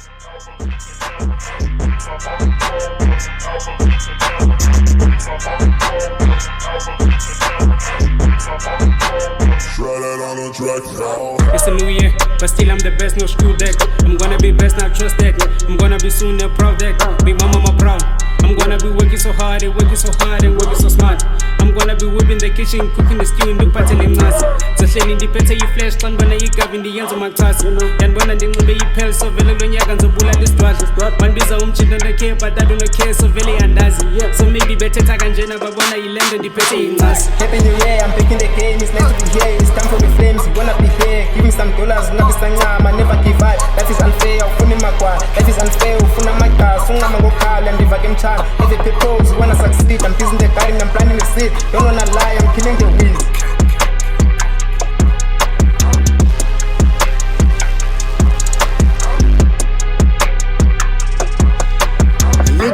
It's a new year, but still I'm the best, no screw that. I'm gonna be best, now trust that. I'm gonna be soon, they're proud that. Big mama, my proud. I'm gonna be working so hard and working so hard and working so smart. I'm gonna be whipping the kitchen, cooking the stew in the patty limnas. So hleli ndiphethe i-flash xa ndibona igavi ndiyenza umaxhasi. Yandibona ndinxibe iphel so vele kulo nyaka ndizobula lisdwadla. Bandibiza umtshini ndakhe but I don't care so vele yandazi. So maybe bethetha kanjena babona yilento ndiphethe incasi. Happy New Year, I'm picking the game, it's nice to be here, it's time for the flames, you wanna be here, give me some dollars, ngabisancama, never give up, life is unfair, ufuna imakwa, life is unfair, ufuna amagazi, ungama ngokhala, ndivake mtshana, have a purpose, you wanna succeed, I'm busy in the garden, I'm planting the seed, don't wanna lie, I'm killing the weeds.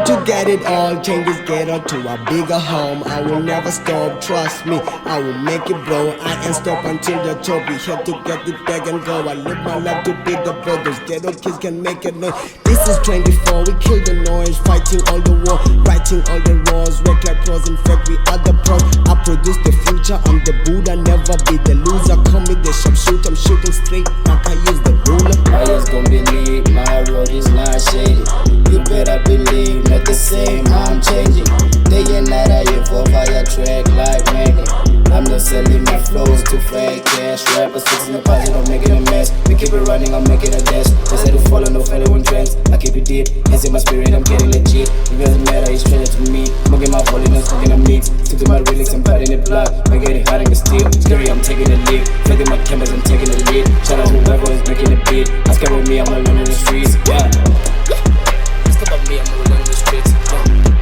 To get it all, change this ghetto to a bigger home. I will never stop, trust me, I will make it blow. I ain't stop until the top, we have to get it back and go. I live my life to be the bro, those ghetto kids can make it noise. This is 24, we kill the noise, fighting all the war, writing all the wars, work like pros, in fact we are the pros. I produce the future, I'm the Buddha, never be the loser. Call me the sharpshooter, I'm shooting straight like I use the ruler. I just gon' believe my road is not shady. You better believe, not the same, I'm changing. Day and night I hear for fire track like magnet. I'm not selling my flows to fake cash. Rappers fixing the party, don't make it a mess. We keep it running, I'm making a dash. They say to follow no following trends. I keep it deep, it's in my spirit, I'm getting legit. It doesn't matter, it's stranger to me. I'm gonna get my holiness, smoking a mix. Stick to my lyrics, I'm cutting it blood. I'm getting hot in the steel. Scary, I'm taking the lead. Flipping my cameras, I'm taking the lead. Shout out to whoever is making the beat. Ask about me, I'm alone in the streets, yeah. Ask about me, I'm alone in the streets, yeah.